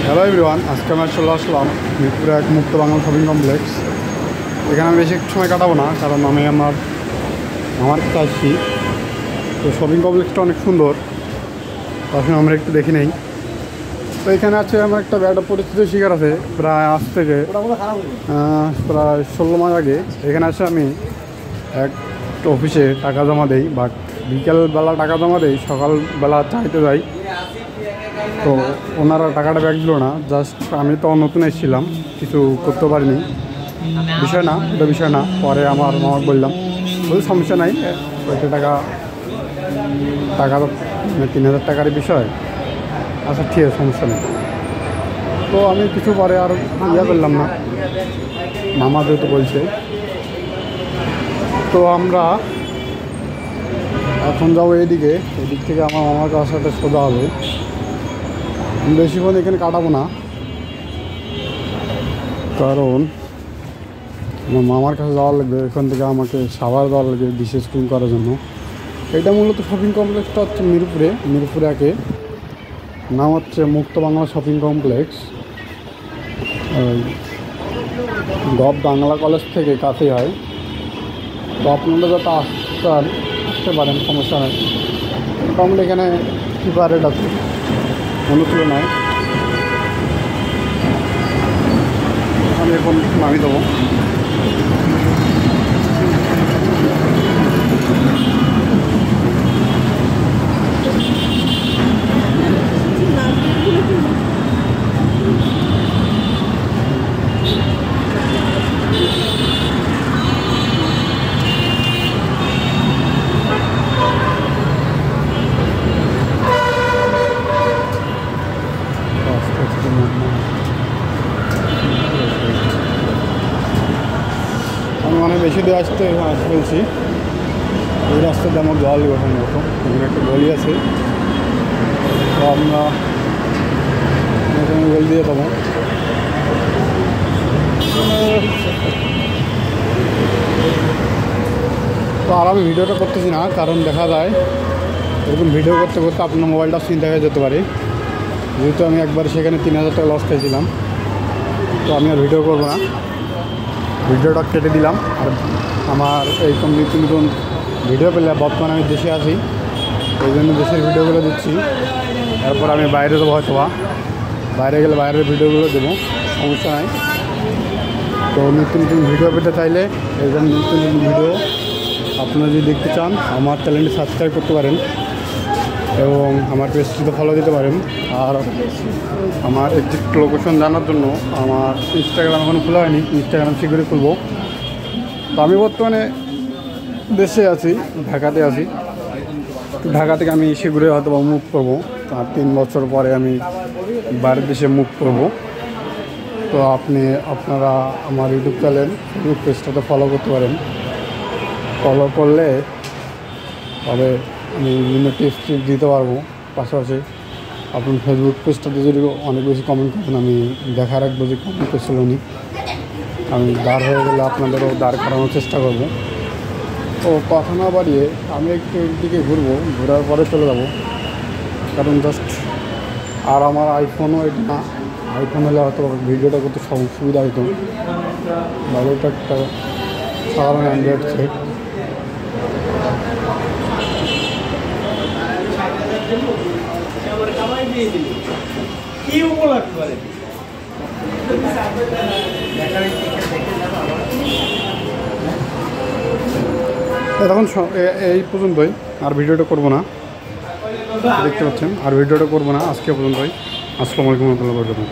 Hello everyone, আজকে আমরা চলে আসলাম মিরপুরে এক মুক্ত বাংলা শপিং কমপ্লেক্স। এখানে আমি বেশি সময় কাটাবো না, কারণ আমি আমার কাছে আসছি। তো শপিং কমপ্লেক্সটা অনেক সুন্দর, তখন আমরা একটু দেখি নেই। তো এখানে আছে আমার একটা ব্যাড পরিস্থিতির শিকার আছে প্রায় আজ থেকে প্রায় 16 মাস আগে। এখানে আসে আমি এক অফিসে টাকা জমা দেই, বাট বিকেলবেলা টাকা জমা দেই, সকালবেলা চাইতে যাই। তো ওনারা টাকাটা ব্যাক দিল না। জাস্ট আমি তো নতুন এসেছিলাম, কিছু করতে পারিনি। এটা বিষয় না। পরে আমার মামাকে বললাম, সমস্যা নাই, ওইটা টাকা তো 3000 টাকার বিষয়। আচ্ছা ঠিক আছে, সমস্যা নেই। তো আমি কিছু পরে আর করলাম না, মামা যেহেতু বলছে। তো আমরা এখন যাবো এদিক থেকে আমার মামার কাছে সোজা হবে। বেশিক্ষণ এখানে কাটাবো না, কারণ আমার মামার কাছে যাওয়ার লাগবে। এখান থেকে আমাকে সাভার যাওয়ার লাগবে বিশেষ ক্লিন করার জন্য। এটা মূলত শপিং কমপ্লেক্সটা হচ্ছে মিরপুরে একে, নাম হচ্ছে মুক্ত Bangla shopping complex. Gov Bangla college থেকে কাছেই হয়। তো আপনারা যাতে আসতে পারেন, সমস্যা নেই। মোটামুটি এখানে কিপার রেট আছে অন্য তুলনায়। আমি এখন নামিয়ে দেবো। আমি অনেক বেশি দিয়ে আসতে বলছি। এই রাস্তাতে আমার জল ওখানে মতো এখানে একটা গলি আছে, তো আমরা গলি দিয়ে দেবো। তো আর আমি ভিডিওটা করতেছি না, কারণ দেখা যায় এরকম ভিডিও করতে করতে আপনার মোবাইলটা স্ক্রিন দেখা যেতে পারে। যেহেতু আমি একবার সেখানে 3000 টাকা লস খেয়েছিলাম, তো আমি আর ভিডিও করবো না, ভিডিওটা কেটে দিলাম। আর আমার এইরকম নতুন ভিডিও পেলে, বর্তমানে আমি দেশে আছি, এই জন্য দেশের ভিডিওগুলো দিচ্ছি। তারপর আমি বাইরে দেবো, হয়তো বাইরে গেলে বাইরের ভিডিওগুলো দেবো, সমস্যা নাই। তো নতুন ভিডিও পেতে চাইলে, এই জন্য নতুন ভিডিও আপনারা যদি দেখতে চান, আমার চ্যানেলটি সাবস্ক্রাইব করতে পারেন এবং আমার পেজটিতে ফলো দিতে পারেন। আর আমার এক্সাক্ট লোকেশন জানার জন্য আমার ইনস্টাগ্রাম এখনও খোলা হয়নি, ইনস্টাগ্রাম শীঘ্রই খুলব। তো আমি বর্তমানে দেশে আছি, ঢাকাতে আছি। ঢাকা থেকে আমি শীঘ্রই হয়তো মুভ করবো, আর 3 বছর পরে আমি বাইরের দেশে মুভ করব। তো আপনারা আমার ইউটিউব চ্যানেল, ফেসবুক পেজটাতে ফলো করতে পারেন। ফলো করলে তবে আমি বিভিন্ন টিপস দিতে পারবো। পাশাপাশি আপনার ফেসবুক পেজটাতে যদি অনেক বেশি কমেন্ট করেন, আমি দেখা রাখবো যে কমেন্ট করছিল নি। আমি দাঁড় হয়ে গেলে আপনাদেরও দাঁড় করানোর চেষ্টা করব। তো কথা না বাড়িয়ে আমি একটু একদিকে ঘোরার পরে চলে যাব, কারণ জাস্ট আর আমার আইফোনও এটা না। আইফোন হলে হয়তো ভিডিওটা করতে সুবিধা হতো। বাড়িটা একটা সাধারণ অ্যান্ড্রয়েড সেট। তখন এই পর্যন্তই, আর ভিডিওটা করবো না, দেখতে পাচ্ছেন। আর ভিডিওটা করবো না, আজকে পর্যন্তই। আসসালামু আলাইকুম ওয়া রাহমাতুল্লাহি ওয়া বারাকাতুহু।